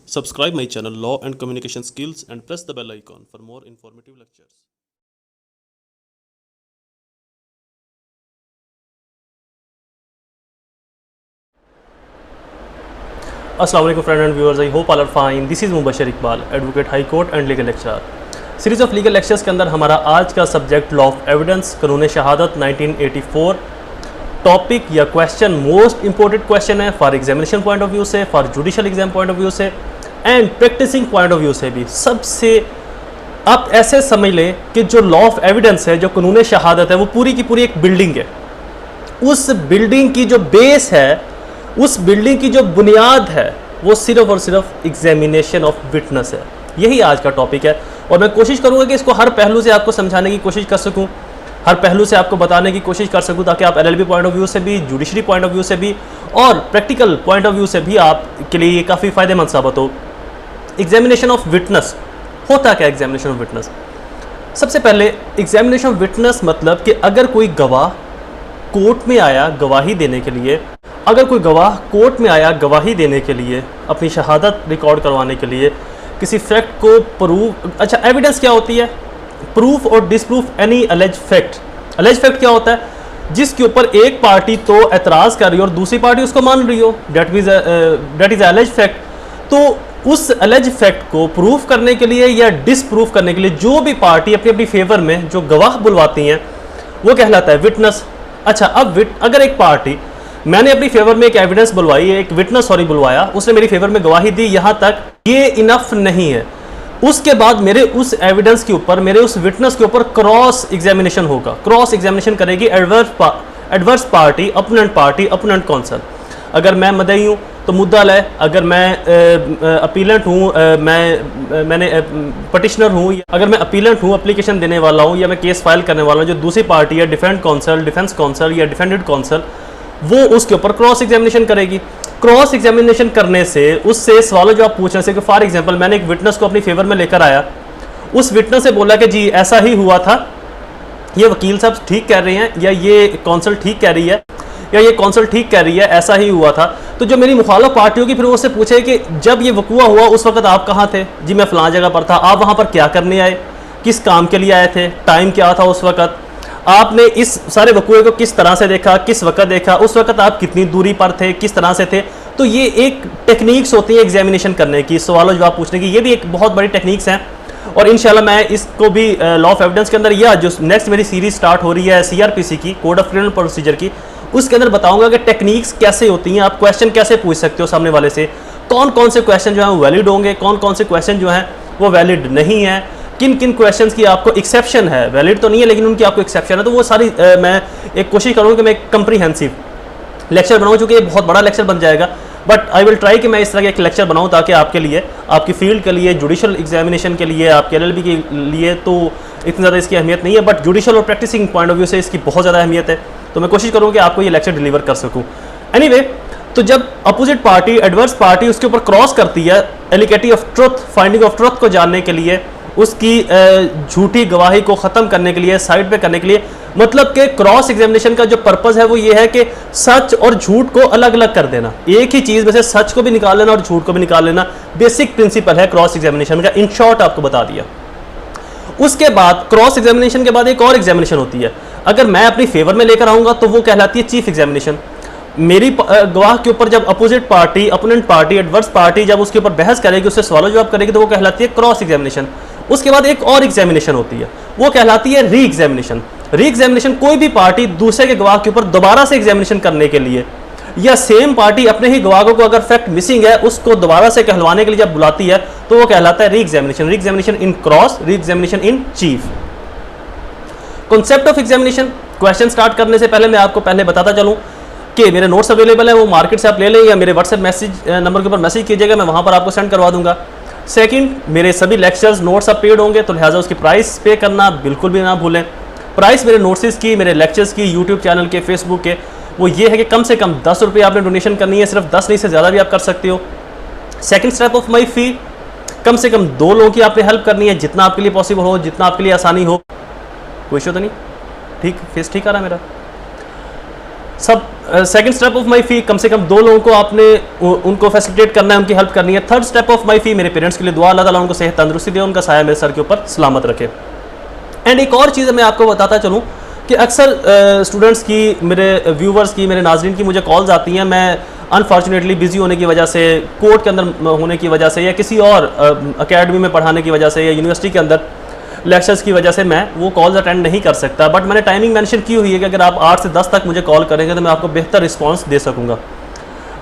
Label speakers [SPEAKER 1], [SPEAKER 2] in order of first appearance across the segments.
[SPEAKER 1] Subscribe my channel Law and Communication Skills and press the bell icon for more informative lectures.
[SPEAKER 2] Assalamu alaikum friends and viewers, I hope all are fine. This is Mubashir Iqbal, Advocate High Court and Legal Lecturer. Series of legal lectures के अंदर हमारा आज का subject law of evidence, कानून शहादत 1984। Topic या question most important question है for examination point of view से, for judicial exam point of view से and practising point of view से भी। सबसे आप ऐसे समझ लें कि जो लॉ ऑफ एविडेंस है, जो कानून शहादत है, वो पूरी की पूरी एक बिल्डिंग है। उस बिल्डिंग की जो बेस है, उस बिल्डिंग की जो बुनियाद है, वो सिर्फ और सिर्फ एग्जामिनेशन ऑफ विटनेस है। यही आज का टॉपिक है और मैं कोशिश करूंगा कि इसको हर पहलू से आपको समझाने की कोशिश कर सकूं, हर पहलू से आपको बताने की कोशिश कर सकूं, ताकि आप एलएलबी पॉइंट ऑफ व्यू से भी, जुडिशरी पॉइंट ऑफ व्यू से भी और प्रैक्टिकल पॉइंट ऑफ व्यू से भी आपके लिए ये काफ़ी फ़ायदेमंद साबित हो। एग्जामिनेशन ऑफ विटनेस होता क्या? एग्जामिनेशन ऑफ विटनेस, सबसे पहले एग्जामिनेशन ऑफ विटनेस मतलब कि अगर कोई गवाह कोर्ट में आया गवाही देने के लिए, अगर कोई गवाह कोर्ट में आया गवाही देने के लिए, अपनी शहादत रिकॉर्ड करवाने के लिए, किसी फैक्ट को प्रूव, अच्छा एविडेंस क्या होती है? प्रूफ और disproof any alleged fact. Alleged fact क्या होता है? जिसके ऊपर एक पार्टी तो एतराज़ कर रही हो और दूसरी पार्टी उसको मान रही हो, डेट इज अलेज फैक्ट। तो उस अलेज फैक्ट को प्रूफ करने के लिए या डिसप्रूफ करने के लिए जो भी पार्टी अपनी अपनी फेवर में जो गवाह बुलवाती हैं, वो कहलाता है विटनेस। अच्छा, अब अगर एक पार्टी, मैंने अपनी फेवर में एक एविडेंस बुलवाई, एक विटनेस बुलवाया, उसने मेरी फेवर में गवाही दी, यहाँ तक ये इनफ नहीं है। उसके बाद मेरे उस एविडेंस के ऊपर, मेरे उस विटनेस के ऊपर क्रॉस एग्जामिनेशन होगा। क्रॉस एग्जामिनेशन करेगी adverse party, opponent party, opponent counsel. अगर मैं मदई हूँ तो मुद्दा लय, अगर मैं अपीलेंट हूँ, मैंने पटिशनर हूँ, अगर मैं अपीलेंट हूँ, एप्लीकेशन देने वाला हूँ, या मैं केस फाइल करने वाला हूँ, जो दूसरी पार्टी है डिफेंस काउंसिल या डिफेंडेड काउंसिल, वो उसके ऊपर क्रॉस एग्जामिनेशन करेगी। क्रॉस एग्जामिनेशन करने से, उससे सवाल जवाब पूछने से कि फॉर एग्जांपल मैंने एक विटनेस को अपनी फेवर में लेकर आया, उस विटनेस से बोला कि जी ऐसा ही हुआ था, ये वकील साहब ठीक कह रहे हैं, या ये काउंसिल ठीक कह रही है, या ये काउंसिल ठीक कह रही है, ऐसा ही हुआ था। तो जो मेरी मुखालिफ पार्टी होगी फिर वो उससे पूछे कि जब ये वकूआ हुआ उस वक्त आप कहाँ थे? जी मैं फलां जगह पर था। आप वहाँ पर क्या करने आए, किस काम के लिए आए थे, टाइम क्या था उस वक्त, आपने इस सारे वकूए को किस तरह से देखा, किस वक्त देखा, उस वक्त आप कितनी दूरी पर थे, किस तरह से थे। तो ये एक टेक्निक्स होती है एग्जामिनेशन करने की, सवाल जवाब पूछने की, ये भी एक बहुत बड़ी टेक्निक्स हैं। और इंशाल्लाह मैं इसको भी लॉ ऑफ एविडेंस के अंदर, या जो नेक्स्ट मेरी सीरीज स्टार्ट हो रही है सीआरपीसी की, कोड ऑफ क्रिमिनल प्रोसीजर की, उसके अंदर बताऊंगा कि टेक्निक्स कैसे होती हैं, आप क्वेश्चन कैसे पूछ सकते हो सामने वाले से, कौन कौन से क्वेश्चन जो हैं वो वैलिड होंगे, कौन कौन से क्वेश्चन जो हैं वो वैलिड नहीं है, किन किन क्वेश्चंस की आपको एक्सेप्शन है, वैलिड तो नहीं है लेकिन उनकी आपको एक्सेप्शन है। तो वो सारी मैं एक कोशिश करूँगा कि मैं एक कंप्रीहेंसिव लेक्चर बनाऊँ, चूँकि ये बहुत बड़ा लेक्चर बन जाएगा, बट आई विल ट्राई कि मैं इस तरह का एक लेक्चर बनाऊँ ताकि आपके लिए, आपकी फील्ड के लिए, जुडिशल एग्जामिनेशन के लिए, आपके एलएलबी के लिए तो इतनी ज़्यादा इसकी अहमियत नहीं है, बट जुडिशल और प्रैक्टिसिंग पॉइंट ऑफ व्यू से इसकी बहुत ज़्यादा अहमियत है। तो मैं कोशिश करूँगा कि आपको ये लेक्चर डिलीवर कर सकूँ। एनीवे, तो जब अपोजिट पार्टी, एडवर्स पार्टी उसके ऊपर क्रॉस करती है एलिगेटी of truth, finding of truth को जानने के लिए, उसकी झूठी गवाही को ख़त्म करने के लिए, साइड पे करने के लिए, मतलब कि क्रॉस एग्जामिनेशन का जो पर्पज़ है वो ये है कि सच और झूठ को अलग अलग कर देना। एक ही चीज़ में से सच को भी निकाल लेना और झूठ को भी निकाल लेना, बेसिक प्रिंसिपल है क्रॉस एग्जामिनेशन का। इन शॉर्ट आपको बता दिया। उसके बाद क्रॉस एग्जामिनेशन के बाद एक और एग्जामिनेशन होती है। अगर मैं अपनी फेवर में लेकर आऊँगा तो वो कहलाती है चीफ एग्जामिनेशन। मेरी गवाह के ऊपर जब opposite party, opponent party, adverse party जब उसके ऊपर बहस करेगी, उससे सवाल जवाब करेगी, तो वो कहलाती है क्रॉस एग्जामिनेशन। उसके बाद एक और एग्जामिनेशन होती है, वो कहलाती है री एग्जामिनेशन। री एग्जामिनेशन कोई भी पार्टी दूसरे के गवाह के ऊपर दोबारा से एग्जामिनेशन करने के लिए, या सेम पार्टी अपने ही गवाहों को अगर फैक्ट मिसिंग है उसको दोबारा से कहलवाने के लिए जब बुलाती है, तो वो कहलाता है re examination. Re examination in cross, re examination in chief. Concept of examination, question start करने से पहले मैं आपको पहले बताता चलूँ कि मेरे नोट्स अवेलेबल है, वो मार्केट से आप ले लें या मेरे व्हाट्सएप मैसेज नंबर के ऊपर मैसेज कीजिएगा, मैं वहाँ पर आपको सेंड करवा दूंगा। सेकंड, मेरे सभी लेक्चर्स नोट्स अब पेड होंगे, तो लिहाजा उसकी प्राइस पे करना बिल्कुल भी ना भूलें। प्राइस मेरे नोट्स की, मेरे लेक्चर्स की, यूट्यूब चैनल के, फेसबुक के, वो ये है कि कम से कम 10 रुपये आपने डोनेशन करनी है, सिर्फ 10 नहीं, से ज़्यादा भी आप कर सकते हो। सेकेंड स्टेप ऑफ माई फी, कम से कम 2 लोगों की आपने हेल्प करनी है, जितना आपके लिए पॉसिबल हो, जितना आपके लिए आसानी हो। कोई इशू तो नहीं? ठीक, फेस ठीक आ रहा है मेरा? सब सेकंड स्टेप ऑफ माय फी, कम से कम 2 लोगों को आपने उनको फैसिलिटेट करना है, उनकी हेल्प करनी है। थर्ड स्टेप ऑफ माय फी, मेरे पेरेंट्स के लिए दुआ, अल्लाह ताला उनको सेहत तंदुरुस्ती दे, उनका साया मेरे सर के ऊपर सलामत रखे। एंड एक और चीज़ मैं आपको बताता चलूँ कि अक्सर स्टूडेंट्स की, मेरे व्यूवर्स की, मेरे नाजरीन की मुझे कॉल्स आती हैं। मैं अनफॉर्चुनेटली बिजी होने की वजह से, कोर्ट के अंदर होने की वजह से, या किसी और अकेडमी में पढ़ाने की वजह से, या यूनिवर्सिटी के अंदर लेक्चर्स की वजह से मैं वो कॉल्स अटेंड नहीं कर सकता। बट मैंने टाइमिंग मेंशन की हुई है कि अगर आप 8 से 10 तक मुझे कॉल करेंगे तो मैं आपको बेहतर रिस्पांस दे सकूंगा।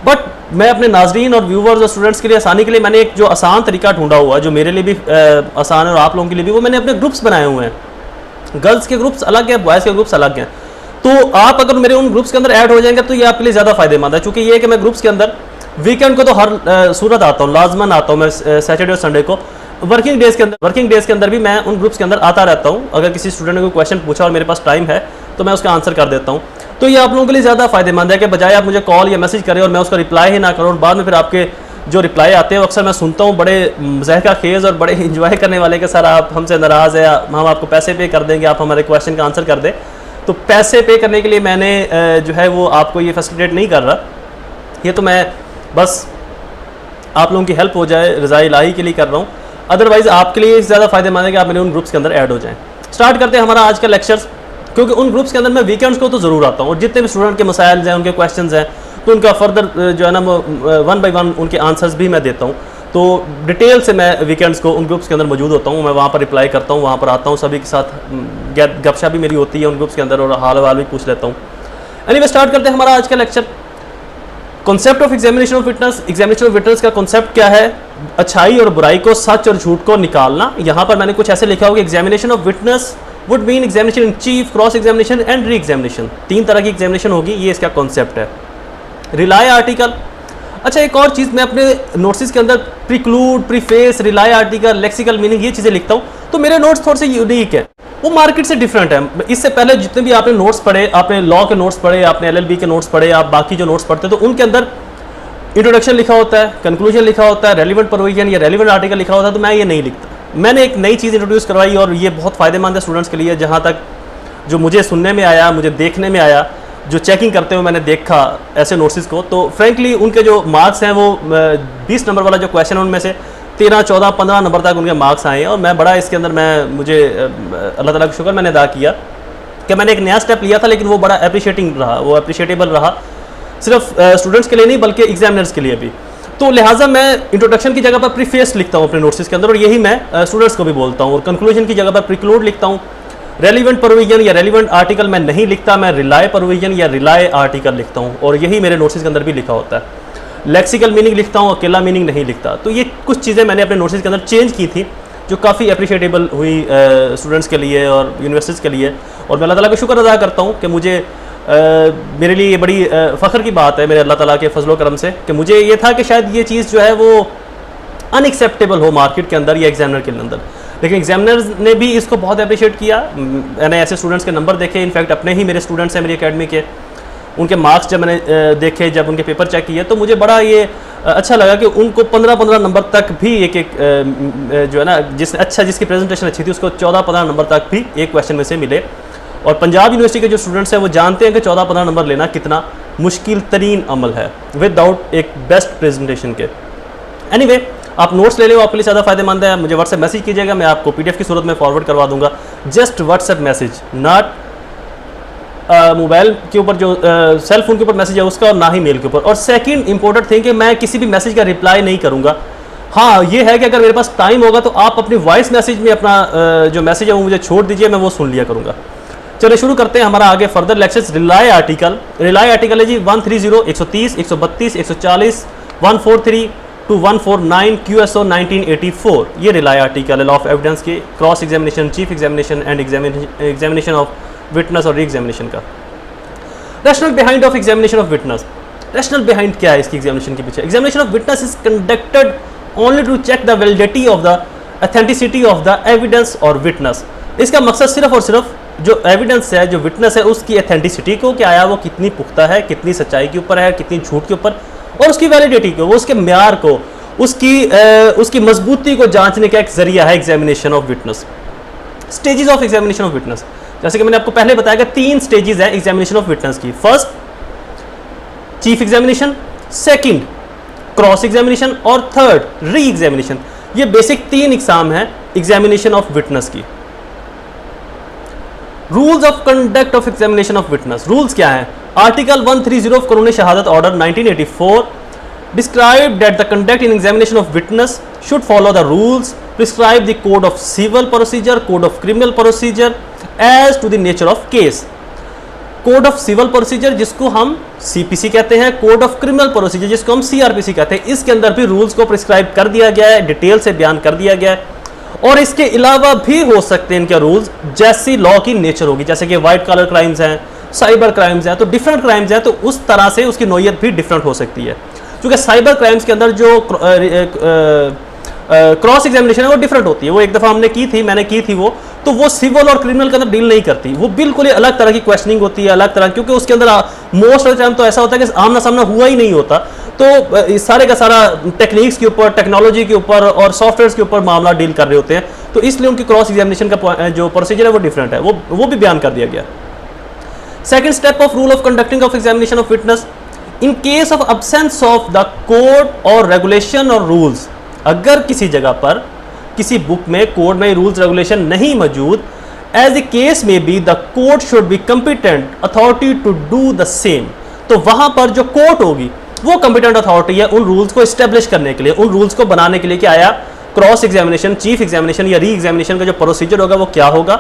[SPEAKER 2] बट मैं अपने नाजरीन और व्यूवर्स और स्टूडेंट्स के लिए आसानी के लिए मैंने एक जो आसान तरीका ढूंढा हुआ है, जो मेरे लिए भी आसान है और आप लोगों के लिए भी, वो मैंने अपने ग्रुप्स बनाए हुए हैं। गर्ल्स के ग्रुप्स अलग हैं, बॉयज़ के ग्रुप्स अलग हैं। तो आप अगर मेरे उन ग्रुप्स के अंदर ऐड हो जाएंगे तो ये आपके लिए ज़्यादा फायदेमंद है, चूँकि ये है कि मैं ग्रुप्स के अंदर वीकेंड को तो हर सूरत आता हूँ, लाजमन आता हूँ मैं सैटरडे और संडे को। वर्किंग डेज़ के अंदर भी मैं उन ग्रुप्स के अंदर आता रहता हूँ। अगर किसी स्टूडेंट ने कोई क्वेश्चन पूछा और मेरे पास टाइम है तो मैं उसका आंसर कर देता हूँ। तो ये आप लोगों के लिए ज़्यादा फायदेमंद है कि बजाय आप मुझे कॉल या मैसेज करें और मैं उसका रिप्लाई ही ना करूँ, और बाद में फिर आपके जो रिप्लाई आते हैं अक्सर मैं सुनता हूँ बड़े ज़हका खेज़ और बड़े इंजॉय करने वाले कि सर आप हमसे नाराज़ है, हम आपको पैसे पे कर देंगे, आप हमारे क्वेश्चन का आंसर कर दें। तो पैसे पे करने के लिए मैंने जो है वो आपको ये फैसिलिटेट नहीं कर रहा, ये तो मैं बस आप लोगों की हेल्प हो जाए रज़ा इलाही के लिए कर रहा हूँ। अदरवाइज़ आपके लिए ज़्यादा फायदेमंद है कि आप मेरे उन ग्रुप्स के अंदर ऐड हो जाएँ। स्टार्ट करते हैं हमारा आज का लेक्चर्स, क्योंकि उन ग्रुप्स के अंदर मैं वीकेंड्स को तो ज़रूर आता हूँ, और जितने भी स्टूडेंट के मसाइल हैं, उनके क्वेश्चंस हैं, तो उनका फर्दर जो है ना वो 1 बाय 1 उनके आंसर्स भी मैं देता हूँ। तो डिटेल से मैं वीकेंड्स को उन ग्रुप्स के अंदर मौजूद होता हूँ, मैं वहाँ पर रिप्लाई करता हूँ, वहाँ पर आता हूँ, सभी के साथ गपशप भी मेरी होती है उन ग्रुप्स के अंदर, और हाल वाल भी पूछ लेता हूँ। एनीवे स्टार्ट करते हैं हमारा आज का lecture. Concept of examination of witness. Examination of witness का कॉन्सेप्ट क्या है? अच्छाई और बुराई को, सच और झूठ को निकालना। यहाँ पर मैंने कुछ ऐसे लिखा होगा, examination of witness would mean examination in chief, cross examination and re examination. 3 तरह की एग्जामिनेशन होगी, ये इसका कॉन्सेप्ट है। Rely article. अच्छा, एक और चीज़ मैं अपने नोट्स के अंदर प्रीक्लूड, preface, rely article, lexical meaning, ये चीज़ें लिखता हूँ। तो मेरे नोट्स थोड़े से यूनिक है, वो मार्केट से डिफरेंट है। इससे पहले जितने भी आपने नोट्स पढ़े, आपने लॉ के नोट्स पढ़े, आपने LLB के नोट्स पढ़े, आप बाकी जो नोट्स पढ़ते, तो उनके अंदर इंट्रोडक्शन लिखा होता है, कंक्लूजन लिखा होता है, रेलिवेंट प्रोविजन या रेलिवेंट आर्टिकल लिखा होता है। तो मैं ये नहीं लिखता, मैंने एक नई चीज़ इंट्रोड्यूस करवाई, और ये बहुत फ़ायदेमंद है स्टूडेंट्स के लिए। जहाँ तक जो मुझे सुनने में आया, मुझे देखने में आया, जो चेकिंग करते हुए मैंने देखा ऐसे नोट्स को, तो फ्रेंकली उनके जो मार्क्स हैं वो 20 नंबर वाला जो क्वेश्चन है उनमें से 13, 14, 15 नंबर तक उनके मार्क्स आए हैं। और मैं बड़ा इसके अंदर मुझे अल्लाह ताला का शुक्र मैंने अदा किया कि मैंने एक नया स्टेप लिया था, लेकिन वो बड़ा अप्रिशिएटिंग रहा, वो अप्रिशिएटेबल रहा, सिर्फ स्टूडेंट्स के लिए नहीं बल्कि एग्जामिनर्स के लिए भी। तो लिहाजा मैं इंट्रोडक्शन की जगह पर प्रीफेस लिखता हूँ अपने नोट्स के अंदर, और यही मैं स्टूडेंट्स को भी बोलता हूँ। और कंक्लूजन की जगह पर प्रीक्लूड लिखता हूँ। रेलिवेंट प्रोविजन या रेलिवेंट आर्टिकल मैं नहीं लिखता, मैं रिलाय प्रोविजन या रिलाय आर्टिकल लिखता हूँ, और यही मेरे नोट्स के अंदर भी लिखा होता है। लेक्सिकल मीनिंग लिखता हूँ, अकेला मीनिंग नहीं लिखता। तो ये कुछ चीज़ें मैंने अपने नोट्स के अंदर चेंज की थी, जो काफ़ी अप्रिशिएटेबल हुई स्टूडेंट्स के लिए और यूनिवर्सिटीज़ के लिए। और मैं अल्लाह ताला का शुक्र अदा करता हूँ कि मुझे मेरे लिए ये बड़ी फ़ख्र की बात है मेरे अल्लाह ताला के फजलो करम से, कि मुझे ये था कि शायद ये चीज़ जो है वो अनएक्सेप्टेबल हो मार्केट के अंदर या एग्जामिनर के अंदर, लेकिन एग्जामिनर्स ने भी इसको बहुत अप्रिशिएट किया। मैंने ऐसे स्टूडेंट्स के नंबर देखे, इनफैक्ट अपने ही मेरे स्टूडेंट्स हैं मेरी अकेडमी के, उनके मार्क्स जब मैंने देखे, जब उनके पेपर चेक किए, तो मुझे बड़ा ये अच्छा लगा कि उनको 15-15 नंबर तक भी एक जो है ना जिसकी प्रेजेंटेशन अच्छी थी उसको 14-15 नंबर तक भी एक क्वेश्चन में से मिले। और पंजाब यूनिवर्सिटी के जो स्टूडेंट्स हैं वो जानते हैं कि 14-15 नंबर लेना कितना मुश्किल तरीन अमल है विदाउट एक बेस्ट प्रेजेंटेशन के। एनीवे, आप नोट्स ले लो, आपके लिए ज़्यादा फायदेमंद है। मुझे व्हाट्सएप मैसेज कीजिएगा, मैं आपको PDF की सूरत में फॉरवर्ड करवा दूंगा। Just WhatsApp message, not mobile के ऊपर जो सेल फोन के ऊपर मैसेज है उसका, और ना ही मेल के ऊपर। और सेकंड इंपॉर्टेंट थिंग कि मैं किसी भी मैसेज का रिप्लाई नहीं करूंगा। हाँ, ये है कि अगर मेरे पास टाइम होगा तो आप अपने वॉइस मैसेज में अपना जो मैसेज है वो मुझे छोड़ दीजिए, मैं वो सुन लिया करूँगा। चलिए शुरू करते हैं हमारा आगे further lectures. Rely article. Rely article है जी 130, 130, 132, 140, 143 to 149 QSO 1984। ये रिलाय आर्टिकल है लॉ ऑफ एविडेंस के cross examination, chief examination and examination of witness और री एग्जामिनेशन का। Rationale behind of examination of witness. Rationale behind क्या है इसकी एग्जामिनेशन के पीछे? Examination of witness is conducted only to check the validity of the authenticity of the evidence और witness. इसका मकसद सिर्फ और सिर्फ जो एविडेंस है, जो विटनेस है, उसकी ऑथेंटिसिटी को, कि आया वो कितनी पुख्ता है, कितनी सच्चाई के ऊपर है, कितनी झूठ के ऊपर, और उसकी वैलिडिटी को, वो उसके म्यार को, उसकी मजबूती को जांचने का एक जरिया है examination of witness. Stages of examination of witness, जैसे कि मैंने आपको पहले बताया कि 3 स्टेजेस हैं एग्जामिनेशन ऑफ विटनेस की। First, chief examination, second cross examination और थर्ड री एग्जामिनेशन। ये बेसिक 3 एग्जाम है एग्जामिनेशन ऑफ विटनेस की। Rules of conduct of examination of witness, rules क्या है? आर्टिकल 130 ऑफ कानून शहादत order 1984 described that the conduct in examination of witness should follow the rules prescribed the code of civil procedure, code of criminal procedure as to the nature of case। Code of civil procedure जिसको हम CPC कहते हैं, code of criminal procedure जिसको हम CrPC कहते हैं, इसके अंदर भी रूल्स को प्रिस्क्राइब कर दिया गया है, डिटेल से बयान कर दिया गया है। और इसके अलावा भी हो सकते हैं इनके रूल्स जैसी लॉ की नेचर होगी, जैसे कि वाइट कॉलर क्राइम्स हैं, साइबर क्राइम्स हैं, तो डिफरेंट क्राइम्स हैं, तो उस तरह से उसकी नोयत भी डिफरेंट हो सकती है। क्योंकि साइबर क्राइम्स के अंदर जो क्रॉस एग्जामिनेशन है वो डिफरेंट होती है। वो एक दफ़ा हमने की थी, मैंने की थी तो वो सिविल और क्रिमिनल के अंदर डील नहीं करती, वो बिल्कुल ही अलग तरह की क्वेश्चनिंग होती है, अलग तरह, क्योंकि उसके अंदर मोस्ट ऑफ द टाइम तो ऐसा होता है कि आमना सामना हुआ ही नहीं होता, तो सारे का सारा टेक्निक्स के ऊपर, टेक्नोलॉजी के ऊपर और सॉफ्टवेयर के ऊपर मामला डील कर रहे होते हैं, तो इसलिए उनकी क्रॉस एग्जामिनेशन का जो प्रोसीजर है वो डिफरेंट है, वो भी बयान कर दिया गया। Second step of rule of conducting of examination of witness, in case of absence of the code और रेगुलेशन और रूल्स, अगर किसी जगह पर किसी बुक में कोड में रूल्स रेगुलेशन नहीं मौजूद, एज ए केस में be the court should be competent authority to do the same, तो वहां पर जो कोर्ट होगी वो कंपिटेंट अथॉरिटी है उन रूल्स को एस्टेब्लिश करने के लिए, उन रूल्स को बनाने के लिए कि आया क्रॉस एग्जामिनेशन, चीफ एग्जामिनेशन या री एग्जामिनेशन का जो प्रोसीजर होगा वो क्या होगा,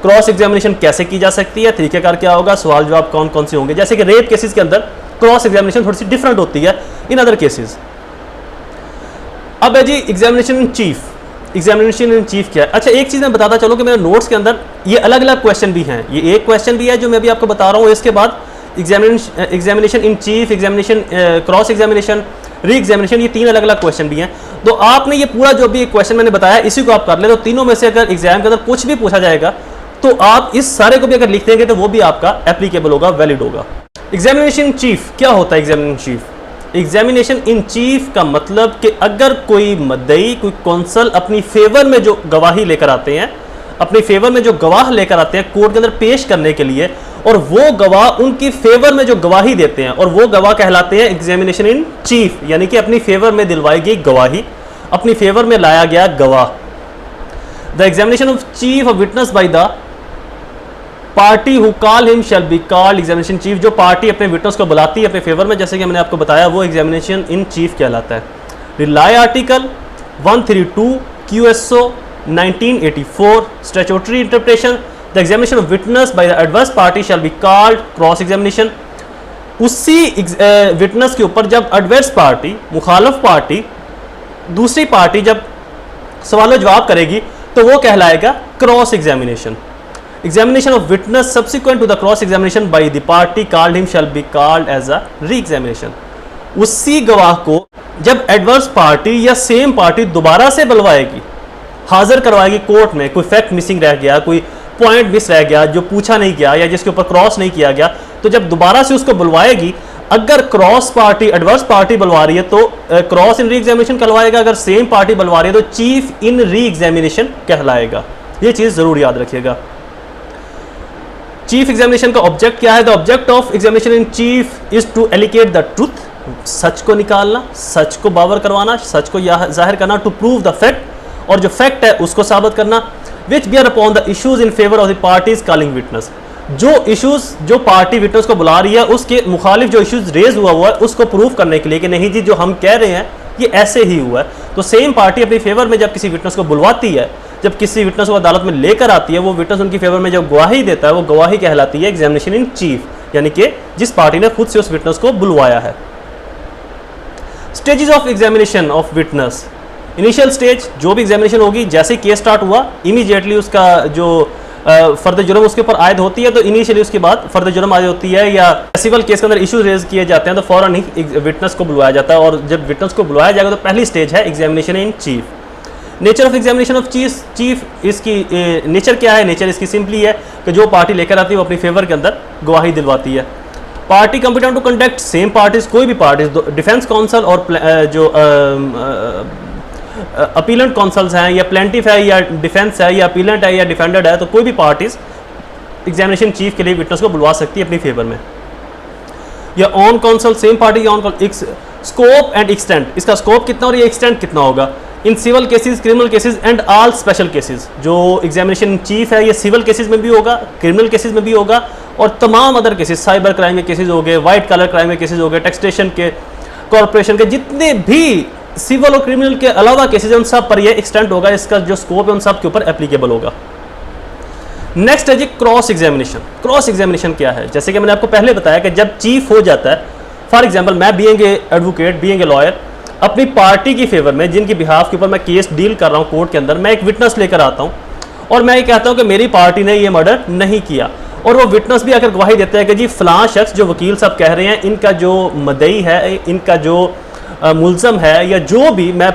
[SPEAKER 2] क्रॉस एग्जामिनेशन कैसे की जा सकती है, तरीकेकार क्या होगा, सवाल जवाब कौन कौन से होंगे। जैसे कि रेप केसेस के अंदर क्रॉस एग्जामिनेशन थोड़ी सी डिफरेंट होती है इन अदर केसेस। अब है जी examination in chief. Examination in chief क्या है? अच्छा, एक चीज़ मैं बताता चलो कि मेरे नोट्स के अंदर ये अलग अलग क्वेश्चन भी हैं, ये एक क्वेश्चन भी है जो मैं भी आपको बता रहा हूँ, इसके बाद examination in chief, examination cross examination, re examination, ये 3 अलग अलग क्वेश्चन भी हैं। तो आपने ये पूरा जो भी क्वेश्चन मैंने बताया इसी को आप कर ले, तो तीनों में से अगर एग्जाम के अंदर कुछ भी पूछा जाएगा तो आप इस सारे को भी अगर लिख देंगे तो वो भी आपका एप्लीकेबल होगा, वैलिड होगा। एग्जामिनेशन इन चीफ क्या होता है? Examination chief, examination in chief का मतलब कि अगर कोई मद्दई, कोई कौंसल अपनी फेवर में जो गवाही लेकर आते हैं, अपने फेवर में जो गवाह लेकर आते हैं कोर्ट के अंदर पेश करने के लिए, और वो गवाह उनकी फेवर में जो गवाही देते हैं, और वो गवाह कहलाते हैं एग्जामिनेशन इन चीफ, यानी कि अपनी फेवर में दिलवाई गई गवाही, अपनी फेवर में लाया गया गवाह। The examination of chief of witness bye the party who call him shall be called examination chief, जो पार्टी अपने विटनेस को बुलाती है अपने फेवर में, जैसे कि मैंने आपको बताया, वो एग्जामिनेशन इन चीफ कहलाता है। Rely article 132 QSO 1984 statutory interpretation, the examination of witness by the adverse party shell be called cross examination. उसी विटनेस के ऊपर जब एडवर्स पार्टी, मुखालफ पार्टी, दूसरी पार्टी जब सवाल जवाब करेगी तो वो कहलाएगा cross examination. Examination of witness subsequent to the cross examination by the party called him shall be called as a re-examination। उसी गवाह को जब एडवर्स पार्टी या सेम पार्टी दोबारा से बुलवाएगी, हाजिर करवाएगी कोर्ट में, कोई फैक्ट मिसिंग रह गया, कोई पॉइंट मिस रह गया जो पूछा नहीं गया या जिसके ऊपर क्रॉस नहीं किया गया, तो जब दोबारा से उसको बुलवाएगी, अगर क्रॉस पार्टी एडवर्स पार्टी बुलवा रही है तो क्रॉस इन री एग्जामिनेशन कहलाएगा, अगर सेम पार्टी बुलवा रही है तो चीफ इन री एग्जामिनेशन कहलाएगा। ये चीज़ ज़रूर याद रखिएगा। चीफ एग्जामिनेशन का ऑब्जेक्ट क्या है? The object of examination in chief is to elicit the truth, सच को निकालना, सच को बावर करवाना, सच को जाहिर करना, टू प्रूव द फैक्ट, और जो फैक्ट है उसको साबित करना, which bear upon the issues in favour of the parties calling witness, जो इश्यूज जो पार्टी विटनेस को बुला रही है उसके मुखालिफ जो इश्यूज रेज हुआ है उसको प्रूव करने के लिए कि नहीं जी जो हम कह रहे हैं ये ऐसे ही हुआ है। तो सेम पार्टी अपनी फेवर में जब किसी विटनेस को बुलवाती है, जब किसी विटनेस को अदालत में लेकर आती है, वो विटनेस उनकी फेवर में जब गवाही देता है वो गवाही कहलाती है एग्जामिनेशन इन चीफ, यानी कि जिस पार्टी ने खुद से उस विटनेस को बुलवाया है। Stages of examination of witness, initial stage जो भी एग्जामिनेशन होगी, जैसे केस स्टार्ट हुआ इमीडिएटली उसका जो फर्द जुर्म उसके ऊपर आयद होती है, तो इनिशियली उसके बाद फर्द जुर्म आयद होती है, या सिविल केस के अंदर इशू रेज किए जाते हैं तो फौरन ही विटनेस को बुलवाया जाता है, और जब विटनेस को बुलवाया जाएगा तो पहली स्टेज है examination in chief. Nature of examination of chief, इसकी नेचर क्या है? नेचर इसकी सिंपली है कि जो पार्टी लेकर आती है वो अपनी फेवर के अंदर गवाही दिलवाती है। Party competent to conduct, same parties, कोई भी पार्टीज, डिफेंस काउंसिल और जो अपीलेंट काउंसिल्स हैं, या प्लेंटिफ है या डिफेंस है या अपीलेंट है या डिफेंडेड है, तो कोई भी पार्टीज एग्जामिनेशन चीफ के लिए विटनेस को बुलवा सकती है अपनी फेवर में। या on council same party on scope and extent, इसका स्कोप कितना और ये एक्सटेंट कितना होगा in civil cases, criminal cases and all special cases. जो एग्जामिनेशन चीफ है ये सिविल केसेस में भी होगा, क्रिमिनल केसेस में भी होगा और तमाम अदर केसेस, साइबर क्राइम के केसेस हो गए, वाइट कलर क्राइम के केसेस हो गए, टैक्सेशन के, कॉर्पोरेशन के, जितने भी सिविल और क्रिमिनल के अलावा केसेस हैं उन सब पर ये एक्सटेंट होगा, इसका जो स्कोप है उन सब के ऊपर एप्लीकेबल होगा। नेक्स्ट है जी क्रॉस एग्जामिनेशन। क्रॉस एग्जामिनेशन क्या है? जैसे कि मैंने आपको पहले बताया कि जब चीफ हो जाता है, फॉर एग्जांपल मैं being a advocate, being a lawyer, अपनी पार्टी की फेवर में जिनकी बिहाफ के ऊपर मैं केस डील कर रहा हूँ कोर्ट के अंदर, मैं एक विटनेस लेकर आता हूँ और मैं ये कहता हूँ कि मेरी पार्टी ने ये मर्डर नहीं किया, और वो विटनेस भी आकर गवाही देता है कि जी फलां शख्स जो वकील साहब कह रहे हैं, इनका जो मदई है, इनका जो मुल्ज़म है, या जो भी मैं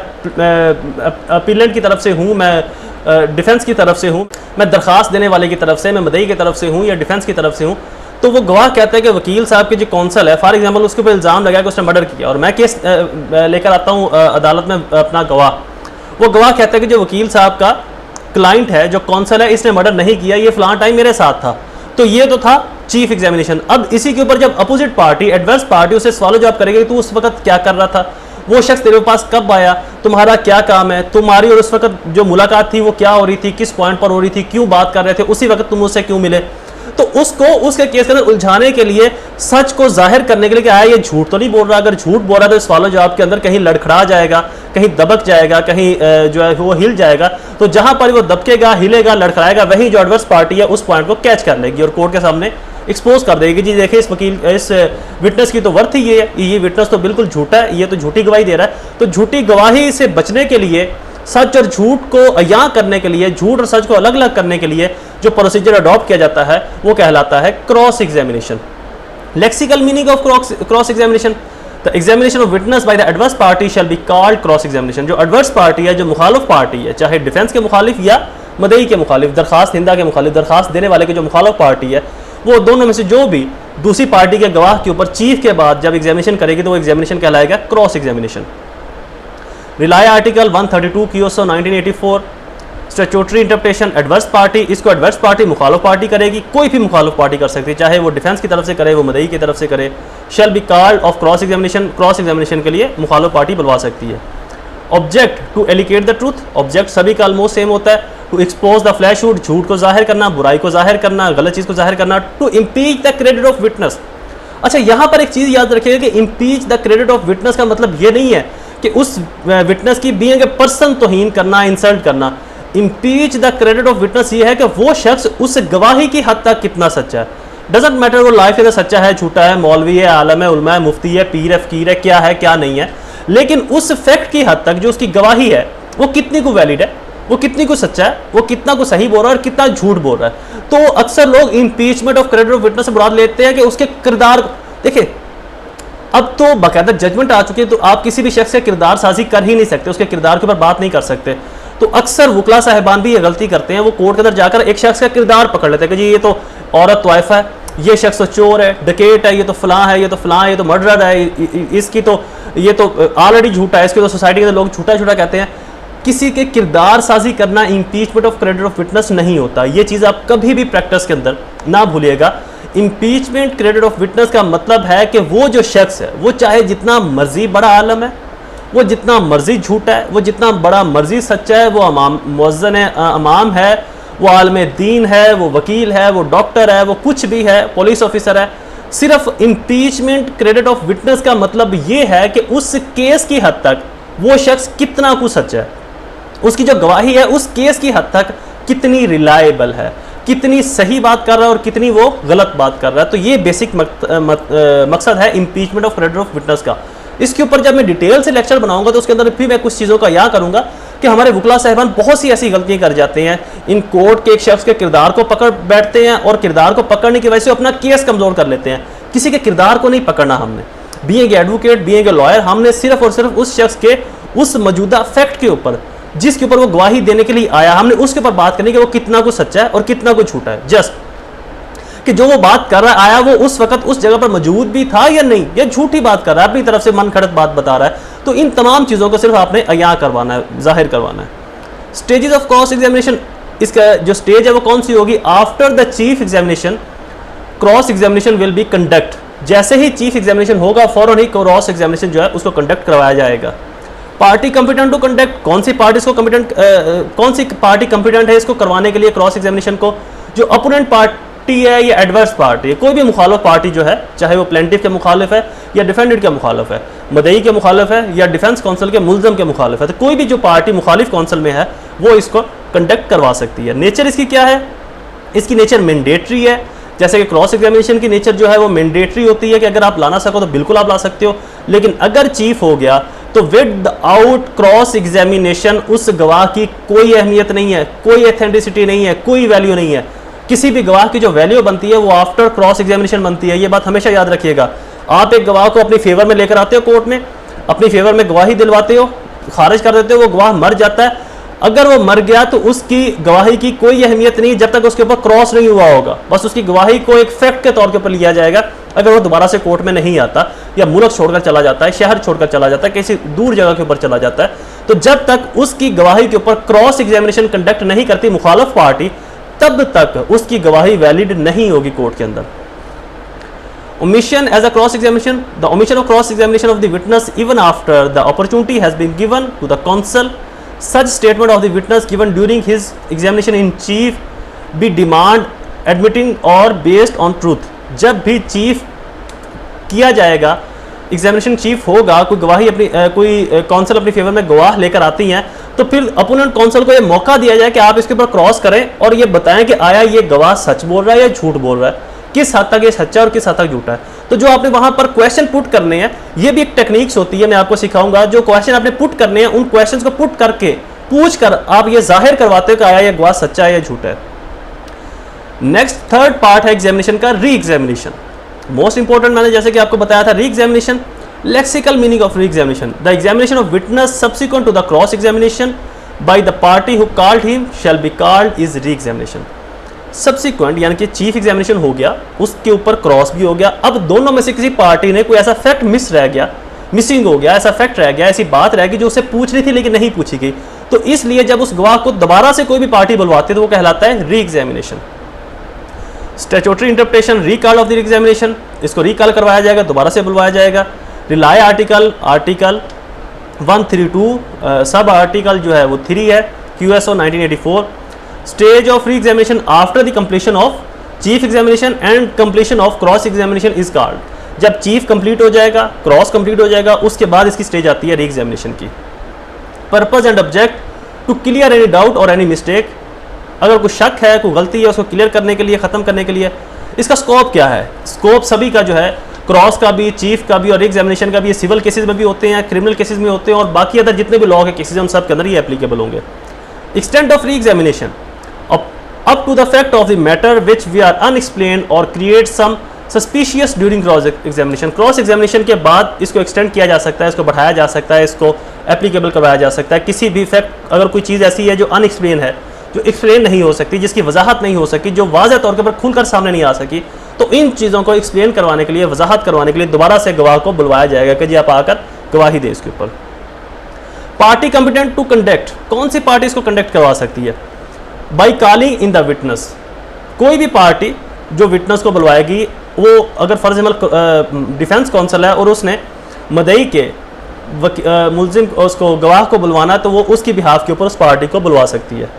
[SPEAKER 2] अपीलेंट की तरफ से हूँ, मैं डिफेंस की तरफ से हूँ, मैं दरख्वास्त देने वाले की तरफ से, मैं मदई की तरफ से हूँ या डिफेंस की तरफ से हूँ, तो वो गवाह कहता है कि वकील साहब के जो कौंसल है, फॉर एग्जांपल उसके ऊपर इल्ज़ाम लगाया कि उसने मर्डर किया, और मैं केस लेकर आता हूँ अदालत में अपना गवाह, वो गवाह कहता है कि जो वकील साहब का क्लाइंट है, जो कौंसल है, इसने मर्डर नहीं किया, ये फलां टाइम मेरे साथ था। तो ये तो था चीफ एग्जामिनेशन। अब इसी के ऊपर जब अपोजिट पार्टी, एडवर्स पार्टी उसे सवाल जवाब करेगी तो उस वक्त क्या कर रहा था, वो शख्स तेरे पास कब आया, तुम्हारा क्या काम है, तुम्हारी और उस वक्त जो मुलाकात थी वो क्या हो रही थी, किस पॉइंट पर हो रही थी, क्यों बात कर रहे थे, उसी वक्त तुम उससे क्यों मिले। तो उसको उसके केस के अंदर उलझाने के लिए, सच को जाहिर करने के लिए कि आया ये झूठ तो नहीं बोल रहा, अगर झूठ बोल रहा है तो सवाल जवाब के अंदर कहीं लड़खड़ा जाएगा, कहीं दबक जाएगा, कहीं जो है वो हिल जाएगा, तो जहां पर वो दबकेगा, हिलेगा, लड़खड़ाएगा, वहीं जो एडवर्स पार्टी है उस पॉइंट को कैच कर लेगी और कोर्ट के सामने एक्सपोज कर देगी, जी देखिए इस वकील, इस विटनेस की तो वर्थ ही ये विटनेस तो बिल्कुल झूठा है, ये तो झूठी गवाही दे रहा है। तो झूठी गवाही से बचने के लिए, सच और झूठ को अयां करने के लिए, झूठ और सच को अलग अलग करने के लिए जो प्रोसीजर अडॉप्ट किया जाता है वो कहलाता है cross examination. Lexical meaning of cross examination, the examination of witness by the adverse party shell be called cross examination. जो एडवर्स पार्टी है, जो मुखालिफ पार्टी है, चाहे डिफेंस के मुखालिफ या मदई के मुखालिफ, दरखास्त हिंदा के मुखालिफ, दरखास्त देने वाले के जो मुखालिफ पार्टी है, वो दोनों में से जो भी दूसरी पार्टी के गवाह के ऊपर चीफ के बाद जब एग्जामिनेशन करेगी तो वो एग्जामिनेशन कहलाएगा cross examination. Rely article 132 क्यूएसओ 1984 statutory interpretation, adverse party, इसको एडवर्स पार्टी मुखालिफ पार्टी करेगी, कोई भी मुखालिफ पार्टी कर सकती है, चाहे वो डिफेंस की तरफ से करे, वो मदई की तरफ से करे। Shall be called of cross examination, cross examination के लिए मुखालिफ पार्टी बुलवा सकती है। Object to elicit the truth, object सभी का ऑलमोस्ट सेम होता है। टू एक्सपोज द फ्लैशहुड, झूठ को जाहिर करना, बुराई को जाहिर करना, गलत चीज़ को जाहिर करना। To impeach the credit of witness. अच्छा, यहाँ पर एक चीज़ याद रखिएगा कि impeach the credit of witness का मतलब ये नहीं है कि उस विटनेस की बीइंग ए पर्सन तौहीन करना, इंसल्ट करना। Impeach the credit of witness ये है कि वो शख्स उस गवाही की हद तक कितना सच्चा है। डजेंट मैटर वो लाइफ के अंदर सच्चा है, झूठा है, मौलवी है, आलम है, उलमा है, मुफ्ती है, पीर है, फकीर है, क्या है क्या नहीं है, लेकिन उस फैक्ट की हद तक जो उसकी गवाही है वो कितनी को वैलिड है, वो कितनी को सच्चा है, वो कितना को सही बोल रहा है और कितना झूठ बोल रहा है। तो अक्सर लोग impeachment of credit of witness से मुराद लेते हैं कि उसके किरदार। देखिए, अब तो बाकायदा जजमेंट आ चुकी है, तो आप किसी भी शख्स से किरदार साजी कर ही नहीं सकते, उसके किरदार के ऊपर बात नहीं कर सकते। तो अक्सर वकला साहिबान भी ये गलती करते हैं, वो कोर्ट के अंदर जाकर एक शख्स का किरदार पकड़ लेते हैं कि जी ये तो औरत तोयफा है, ये शख्स तो चोर है, डकैत है, ये तो फलां है, ये तो फलां है, ये तो मर्डरर है, इसकी तो ये तो ऑलरेडी झूठा है, इसकी तो सोसाइटी के लोग झूठा झूठा कहते हैं। किसी के किरदार साजी करना impeachment of credit of witness नहीं होता। ये चीज़ आप कभी भी प्रैक्टिस के अंदर ना भूलिएगा। इम्पीचमेंट क्रेडिट ऑफ विटनेस का मतलब है कि वो जो शख्स है, वो चाहे जितना मर्जी बड़ा आलम है, वो जितना मर्जी झूठा है, वो जितना बड़ा मर्जी सच्चा है, वो मुअज्जन है, इमाम है, वो आलम दीन है, वो वकील है, वो डॉक्टर है, वो कुछ भी है, पुलिस ऑफिसर है, सिर्फ इम्पीचमेंट क्रेडिट ऑफ विटनेस का मतलब ये है कि उस केस की हद तक वो शख्स कितना कुछ सच्चा है, उसकी जो गवाही है उस केस की हद तक कितनी रिलायबल है, कितनी सही बात कर रहा है और कितनी वो गलत बात कर रहा है। तो ये बेसिक मकसद है impeachment of credit of witness का। इसके ऊपर जब मैं डिटेल से लेक्चर बनाऊंगा तो उसके अंदर फिर मैं कुछ चीज़ों का यह करूंगा कि हमारे वकला साहिबान बहुत सी ऐसी गलतियां कर जाते हैं, इन कोर्ट के एक शख्स के किरदार को पकड़ बैठते हैं और किरदार को पकड़ने की वजह से अपना केस कमज़ोर कर लेते हैं। किसी के किरदार को नहीं पकड़ना हमने, being advocate, being a lawyer, हमने सिर्फ और सिर्फ उस शख्स के उस मौजूदा फैक्ट के ऊपर जिसके ऊपर वो गवाही देने के लिए आया, हमने उसके ऊपर बात करनी कि वो कितना कुछ सच्चा है और कितना कुछ झूठा है। जस्ट कि जो वो बात कर रहा है, आया वो उस वक्त उस जगह पर मौजूद भी था या नहीं, या झूठी बात कर रहा है, अपनी तरफ से मन खड़त बात बता रहा है। तो इन तमाम चीज़ों को सिर्फ आपने अया करवाना है, जाहिर करवाना है। स्टेजेस ऑफ क्रॉस एग्जामिनेशन, इसका जो स्टेज है वो कौन सी होगी? After the chief examination cross examination will be conduct. जैसे ही चीफ एग्जामिनेशन होगा फौरन ही क्रॉस एग्जामिनेशन जो है उसको कंडक्ट करवाया जाएगा। पार्टी कंपिटेंट टू कंडक्ट, कौन सी पार्टी इसको कंपिटेंट कौन सी पार्टी कंपिटेंट है इसको करवाने के लिए क्रॉस एग्जामिनेशन को? जो अपोनेंट पार्टी है या एडवर्स पार्टी है, कोई भी मुखालिफ पार्टी जो है, चाहे वो प्लेंटिफ के मुखालिफ है या डिफेंडेड के मुखालिफ है, मदई के मुखालिफ है या डिफेंस काउंसिल के मुलजम के मुखालिफ है, तो कोई भी जो पार्टी मुखालिफ काउंसिल में है वो इसको कंडक्ट करवा सकती है। नेचर इसकी क्या है? इसकी नेचर मैंडेटरी है। जैसे कि क्रॉस एग्जामिनेशन की नेचर जो है वो मैंडेटरी होती है कि अगर आप ला ना सको तो बिल्कुल आप ला सकते हो, लेकिन अगर चीफ हो गया तो विद आउट क्रॉस एग्जामिनेशन उस गवाह की कोई अहमियत नहीं है, कोई एथेंटिसिटी नहीं है, कोई वैल्यू नहीं है। किसी भी गवाह की जो वैल्यू बनती है वो आफ्टर क्रॉस एग्जामिनेशन बनती है। ये बात हमेशा याद रखिएगा। आप एक गवाह को अपनी फेवर में लेकर आते हो कोर्ट में, अपनी फेवर में गवाही दिलवाते हो, खारिज कर देते हो, वो गवाह मर जाता है। अगर वो मर गया तो उसकी गवाही की कोई अहमियत नहीं जब तक उसके ऊपर क्रॉस नहीं हुआ होगा। बस उसकी गवाही को एक फैक्ट के तौर के ऊपर लिया जाएगा। अगर वो दोबारा से कोर्ट में नहीं आता या मुल्क छोड़कर चला जाता है, शहर छोड़कर चला जाता है, किसी दूर जगह के ऊपर चला जाता है, तो जब तक उसकी गवाही के ऊपर क्रॉस एग्जामिनेशन कंडक्ट नहीं करती मुखालिफ पार्टी, तब तक उसकी गवाही वैलिड नहीं होगी कोर्ट के अंदर। Omission as a cross examination, the omission of cross examination of the witness even after the opportunity has been given to the counsel, such statement of the witness given during his examination in chief be demand admitting or based on truth। जब भी chief किया जाएगा, examination chief होगा, कोई गवाही अपनी कोई council अपनी फेवर में गवाह लेकर आती हैं, तो फिर अपोनेंट काउंसिल को ये मौका दिया जाए कि आप इसके ऊपर क्रॉस करें और ये बताएं कि आया ये गवाह सच बोल रहा है या झूठ बोल रहा है, किस हद तक ये सच्चा और किस हद तक झूठा है। तो जो आपने वहां पर क्वेश्चन पुट करने हैं, ये भी एक टेक्निक्स होती है, मैं आपको सिखाऊंगा। जो क्वेश्चन आपने पुट करने हैं, उन क्वेश्चंस को पुट करके पूछ कर आप ये जाहिर करवाते हो कि आया ये गवाह सच्चा है या झूठा है। नेक्स्ट थर्ड पार्ट है एग्जामिनेशन का री एग्जामिनेशन। मोस्ट इंपॉर्टेंट मैंने जैसे कि आपको बताया था, re examination, lexical meaning of re examination, the examination of witness subsequent to the cross examination by the party who called him shall be called is re examination. Subsequent यानी कि chief examination हो गया, उसके ऊपर cross भी हो गया। अब दोनों में से किसी पार्टी ने कोई ऐसा फैक्ट मिस रह गया, मिसिंग हो गया, ऐसा फैक्ट रह गया, ऐसी बात रह गई जो उससे पूछनी थी लेकिन नहीं पूछी गई, तो इसलिए जब उस गवाह को दोबारा से कोई भी पार्टी बुलवाती है तो वो कहलाता है re examination. Statutory interpretation recall of the examination, इसको रिकॉल करवाया जाएगा, दोबारा से बुलवाया जाएगा। रिलाय आर्टिकल 132 सब आर्टिकल जो है वो 3 है, QSO 1984। Stage of re examination after the completion of chief examination and completion of cross examination is called. जब चीफ कंप्लीट हो जाएगा, क्रॉस कंप्लीट हो जाएगा, उसके बाद इसकी स्टेज आती है री एग्जामिनेशन की। Purpose and object to clear any doubt और एनी मिस्टेक, अगर कोई शक है, कोई गलती है, उसको क्लियर करने के लिए, ख़त्म करने के लिए। इसका स्कोप क्या है? स्कोप सभी का जो है, क्रॉस का भी, चीफ का भी और एग्जामिनेशन का भी, ये सिविल केसेस में भी होते हैं, क्रिमिनल केसेस में होते हैं, और बाकी अदर जितने भी लॉ के केसेस हैं उन सब के अंदर ये एप्लीकेबल होंगे। Extent of re examination up to the fact of the matter which we are unexplained or create some suspicious during cross examination। Cross examination के बाद इसको एक्सटेंड किया जा सकता है, इसको बढ़ाया जा सकता है, इसको एप्लीकेबल करवाया जा सकता है। किसी भी फैक्ट, अगर कोई चीज़ ऐसी है जो अनएक्सप्लेन है, जो एक्सप्लेन नहीं हो सकती, जिसकी वजाहत नहीं हो सकी, जो वाज़ह तौर पर खुलकर सामने नहीं आ सकी, तो इन चीज़ों को एक्सप्लेन करवाने के लिए, वजाहत करवाने के लिए दोबारा से गवाह को बुलवाया जाएगा कि जी आप आकर गवाही दे इसके ऊपर। पार्टी कंपिटेंट टू कंडक्ट, कौन सी पार्टी इसको कंडक्ट करवा सकती है? By calling in the witness, कोई भी पार्टी जो विटनेस को बुलवाएगी, वो अगर फर्ज डिफेंस काउंसिल है और उसने मदई के मुलजिम उसको गवाह को बुलवाना, तो वो उसकी बिहाफ के ऊपर उस पार्टी को बुलवा सकती है।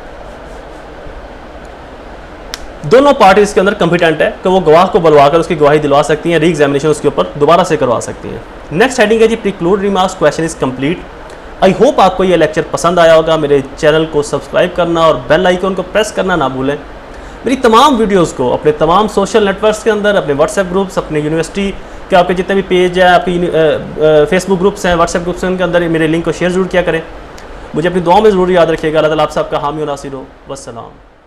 [SPEAKER 2] दोनों पार्टी इसके अंदर कंपिटेंट है कि वो गवाह को बुलवाकर उसकी गवाही दिलवा सकती हैं, री एग्जामिनेशन उसके ऊपर दोबारा से करवा सकती हैं। नेक्स्ट हेडिंग है जी preclude remarks, question is complete. I hope आपको ये लेक्चर पसंद आया होगा। मेरे चैनल को सब्सक्राइब करना और बेल आइकन को प्रेस करना ना भूलें। मेरी तमाम वीडियोस को अपने तमाम सोशल नेटवर्क्स के अंदर, अपने व्हाट्सएप ग्रुप्स, अपने यूनिवर्सिटी के आपके जितने भी पेज हैं, आपकी फेसबुक ग्रुप्स हैं, व्हाट्सएप ग्रुप्स हैं, उनके अंदर मेरे लिंक को शेयर जरूर किया करें। मुझे अपनी दुआ में ज़रूर याद रखिएगा। अल्लाह ताला आप सबका हामी और नासिर हो। वस्सलाम।